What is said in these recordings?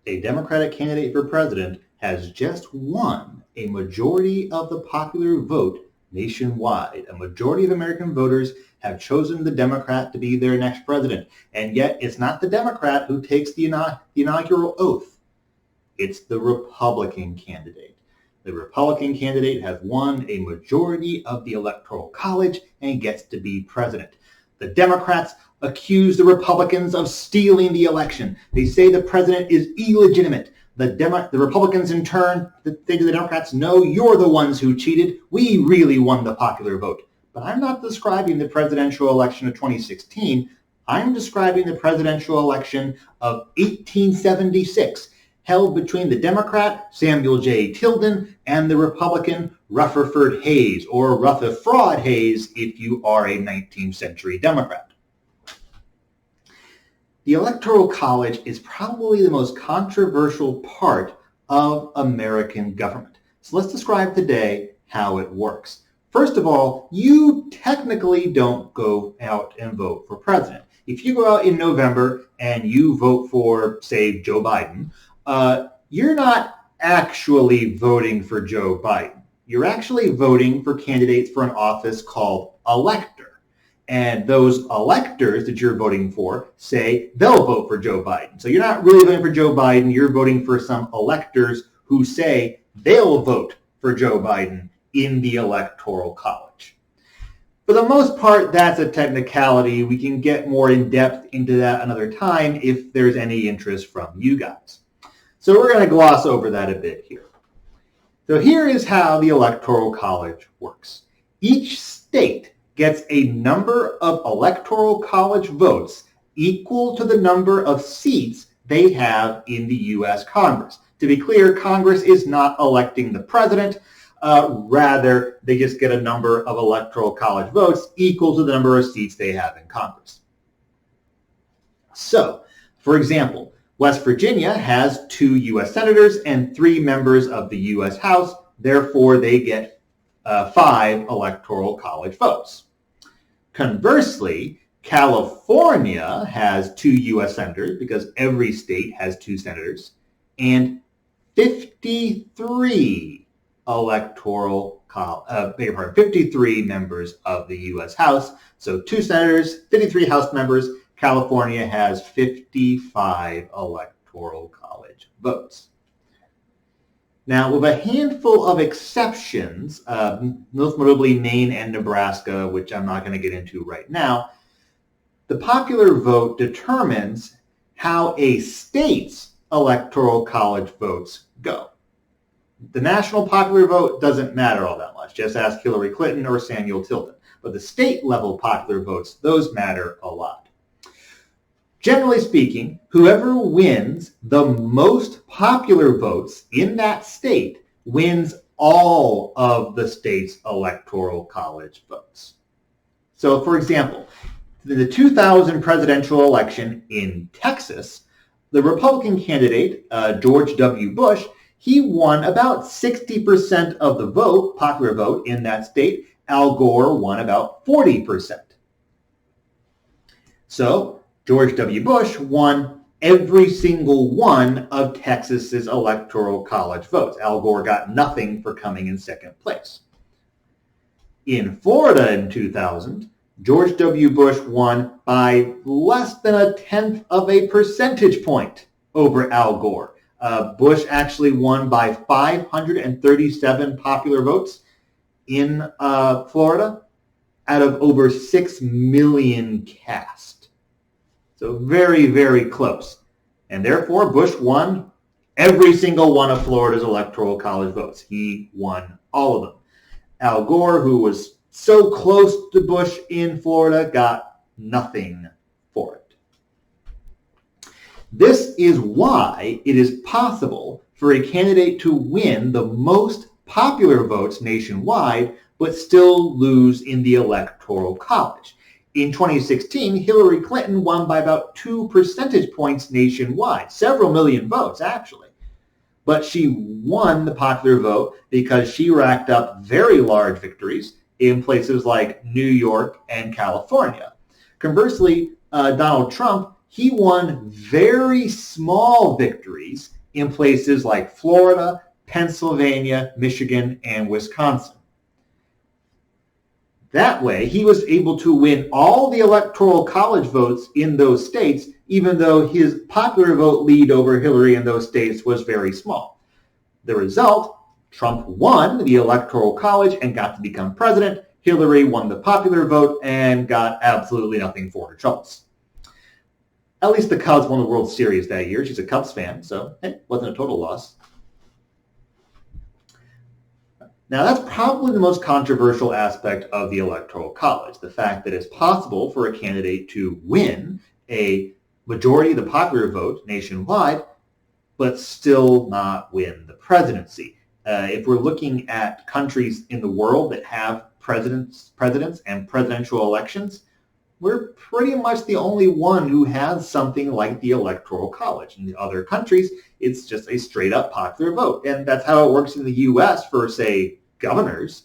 a Democratic candidate for president has just won a majority of the popular vote nationwide. A majority of American voters have chosen the Democrat to be their next president. And yet it's not the Democrat who takes the inaugural oath. It's the Republican candidate. The Republican candidate has won a majority of the Electoral College and gets to be president. The Democrats accuse the Republicans of stealing the election. They say the president is illegitimate. The Republicans, in turn, say to the Democrats, no, you're the ones who cheated. We really won the popular vote. But I'm not describing the presidential election of 2016. I'm describing the presidential election of 1876, held between the Democrat, Samuel J. Tilden, and the Republican, Rutherford Hayes, or Rutherford Hayes if you are a 19th century Democrat. The Electoral College is probably the most controversial part of American government. So let's describe today how it works. First of all, you technically don't go out and vote for president. If you go out in November and you vote for, say, Joe Biden, you're not actually voting for Joe Biden. You're actually voting for candidates for an office called elector. And those electors that you're voting for say they'll vote for Joe Biden. So you're not really voting for Joe Biden. You're voting for some electors who say they'll vote for Joe Biden in the Electoral College. For the most part, that's a technicality. We can get more in depth into that another time if there's any interest from you guys. So we're going to gloss over that a bit here. So here is how the Electoral College works. Each state gets a number of Electoral College votes equal to the number of seats they have in the U.S. Congress. To be clear, Congress is not electing the president. Rather, they just get a number of Electoral College votes equal to the number of seats they have in Congress. So, for example, West Virginia has 2 U.S. senators and 3 members of the U.S. House. Therefore, they get 5 Electoral College votes. Conversely, California has 2 U.S. senators because every state has 2 senators and 53 members of the U.S. House. So 2 senators, 53 House members. California has 55 Electoral College votes. Now, with a handful of exceptions, most notably Maine and Nebraska, which I'm not going to get into right now, the popular vote determines how a state's Electoral College votes go. The national popular vote doesn't matter all that much. Just ask Hillary Clinton or Samuel Tilden. But the state-level popular votes, those matter a lot. Generally speaking, whoever wins the most popular votes in that state wins all of the state's Electoral College votes. So, for example, in the 2000 presidential election in Texas, the Republican candidate, George W. Bush, he won about 60% of the vote, popular vote in that state. Al Gore won about 40%. So, George W. Bush won every single one of Texas's Electoral College votes. Al Gore got nothing for coming in second place. In Florida in 2000, George W. Bush won by less than 1/10 of a percentage point over Al Gore. Bush actually won by 537 popular votes in Florida out of over 6 million cast. So very, very close. And therefore, Bush won every single one of Florida's Electoral College votes. He won all of them. Al Gore, who was so close to Bush in Florida, got nothing for it. This is why it is possible for a candidate to win the most popular votes nationwide, but still lose in the Electoral College. In 2016, Hillary Clinton won by about 2 percentage points nationwide, several million votes actually. But she won the popular vote because she racked up very large victories in places like New York and California. Conversely, Donald Trump, he won very small victories in places like Florida, Pennsylvania, Michigan, and Wisconsin. That way, he was able to win all the Electoral College votes in those states, even though his popular vote lead over Hillary in those states was very small. The result, Trump won the Electoral College and got to become president. Hillary won the popular vote and got absolutely nothing for her troubles. At least the Cubs won the World Series that year. She's a Cubs fan, so it wasn't a total loss. Now, that's probably the most controversial aspect of the Electoral College, the fact that it's possible for a candidate to win a majority of the popular vote nationwide, but still not win the presidency. If we're looking at countries in the world that have presidents and presidential elections, we're pretty much the only one who has something like the Electoral College. In the other countries, it's just a straight-up popular vote. And that's how it works in the U.S. for, say, governors.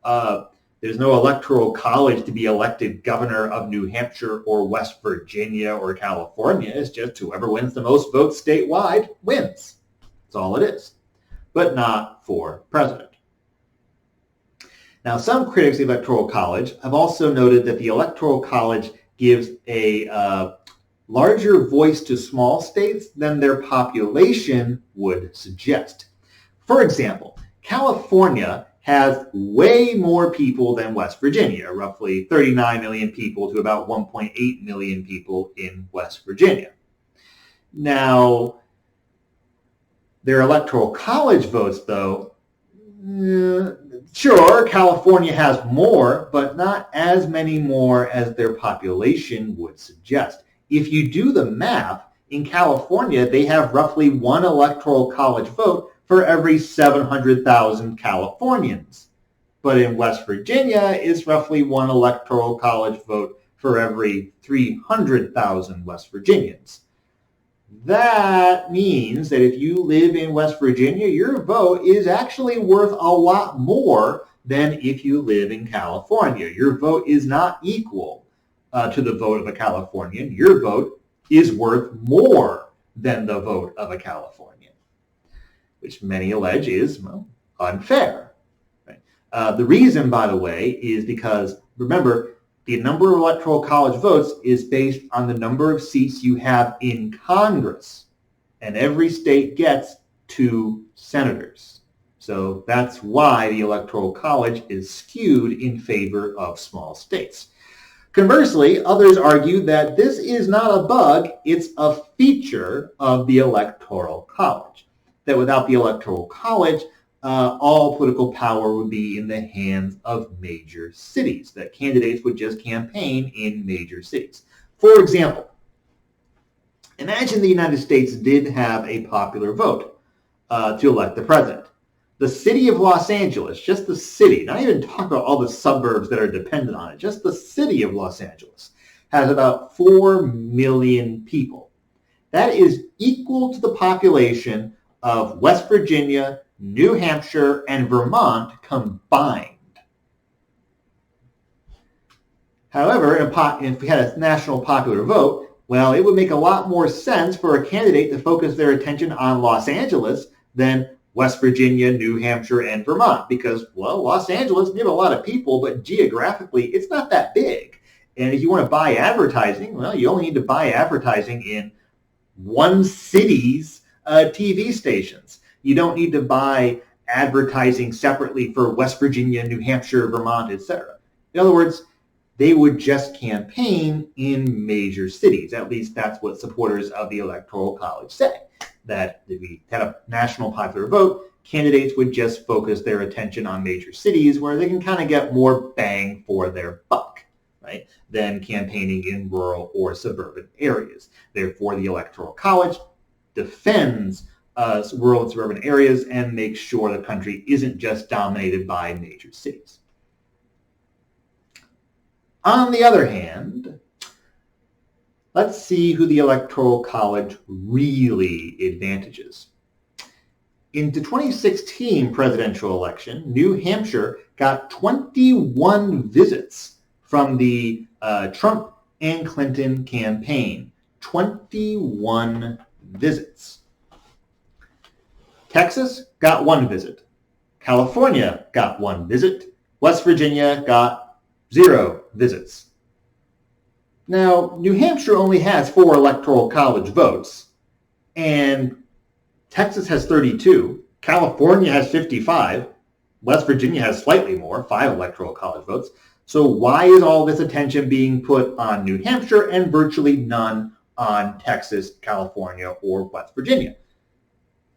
There's no Electoral College to be elected governor of New Hampshire or West Virginia or California. It's just whoever wins the most votes statewide wins. That's all it is. But not for president. Now, some critics of the Electoral College have also noted that the Electoral College gives a larger voice to small states than their population would suggest. For example, California has way more people than West Virginia, roughly 39 million people to about 1.8 million people in West Virginia. Now, their Electoral College votes, though, sure, California has more, but not as many more as their population would suggest. If you do the math, in California, they have roughly one Electoral College vote for every 700,000 Californians. But in West Virginia, it's roughly one Electoral College vote for every 300,000 West Virginians. That means that if you live in West Virginia, your vote is actually worth a lot more than if you live in California. Your vote is not equal to the vote of a Californian. Your vote is worth more than the vote of a Californian, which many allege is, well, unfair. Right? The reason, by the way, is because, remember, the number of Electoral College votes is based on the number of seats you have in Congress, and every state gets 2 senators. So that's why the Electoral College is skewed in favor of small states. Conversely, others argue that this is not a bug, it's a feature of the Electoral College. That without the Electoral College, all political power would be in the hands of major cities, that candidates would just campaign in major cities. For example, imagine the United States did have a popular vote to elect the president. The city of Los Angeles, just the city, not even talking about all the suburbs that are dependent on it, just the city of Los Angeles, has about 4 million people. That is equal to the population of West Virginia, New Hampshire, and Vermont combined. However, if we had a national popular vote, well, it would make a lot more sense for a candidate to focus their attention on Los Angeles than West Virginia, New Hampshire, and Vermont, because, well, Los Angeles, we have a lot of people, but geographically, it's not that big. And if you want to buy advertising, well, you only need to buy advertising in one city's TV stations. You don't need to buy advertising separately for West Virginia, New Hampshire, Vermont, etc. In other words, they would just campaign in major cities. At least that's what supporters of the Electoral College say, that if we had a national popular vote, candidates would just focus their attention on major cities where they can kind of get more bang for their buck, right, than campaigning in rural or suburban areas. Therefore, the Electoral College defends rural and suburban areas and makes sure the country isn't just dominated by major cities. On the other hand, let's see who the Electoral College really advantages. In the 2016 presidential election, New Hampshire got 21 visits from the Trump and Clinton campaign. 21 visits. Texas got 1 visit. California got 1 visit. West Virginia got 0 visits. Now, New Hampshire only has 4 Electoral College votes, and Texas has 32. California has 55. West Virginia has slightly more, 5 Electoral College votes. So why is all this attention being put on New Hampshire and virtually none on Texas, California, or West Virginia?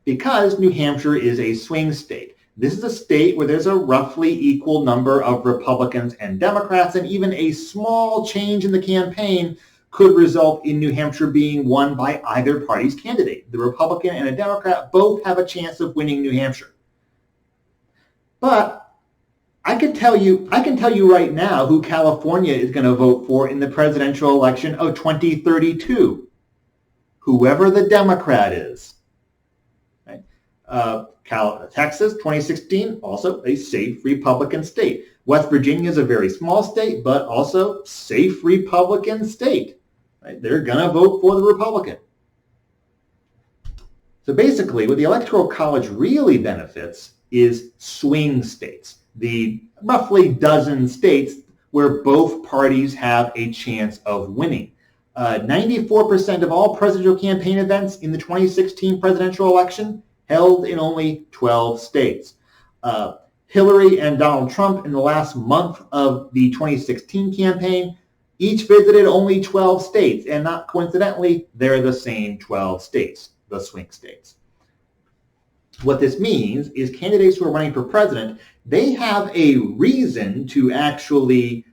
Because New Hampshire is a swing state. This is a state where there's a roughly equal number of Republicans and Democrats, and even a small change in the campaign could result in New Hampshire being won by either party's candidate. The Republican and a Democrat both have a chance of winning New Hampshire. But I can tell you right now who California is going to vote for in the presidential election of 2032. Whoever the Democrat is. Right? Texas, 2016, also a safe Republican state. West Virginia is a very small state, but also safe Republican state. Right? They're going to vote for the Republican. So basically, what the Electoral College really benefits is swing states, the roughly dozen states where both parties have a chance of winning. 94% of all presidential campaign events in the 2016 presidential election held in only 12 states. Hillary and Donald Trump in the last month of the 2016 campaign each visited only 12 states, and not coincidentally, they're the same 12 states, the swing states. What this means is candidates who are running for president, they have a reason to actually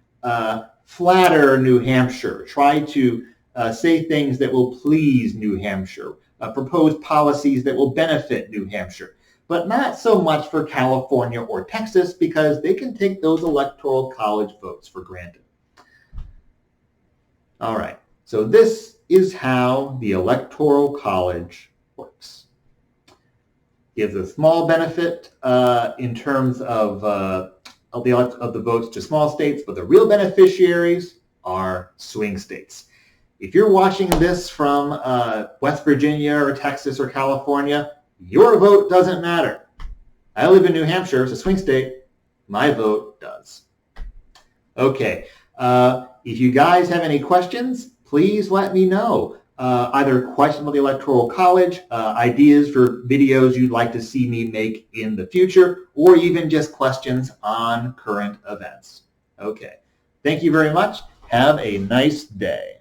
flatter New Hampshire, try to say things that will please New Hampshire, propose policies that will benefit New Hampshire, but not so much for California or Texas because they can take those Electoral College votes for granted. All right, so this is how the Electoral College works. Gives a small benefit in terms of the votes to small states, but the real beneficiaries are swing states. If you're watching this from West Virginia or Texas or California, your vote doesn't matter. I live in New Hampshire, it's a swing state. My vote does. Okay, if you guys have any questions, please let me know. Either questions about the Electoral College, ideas for videos you'd like to see me make in the future, or even just questions on current events. Okay, thank you very much. Have a nice day.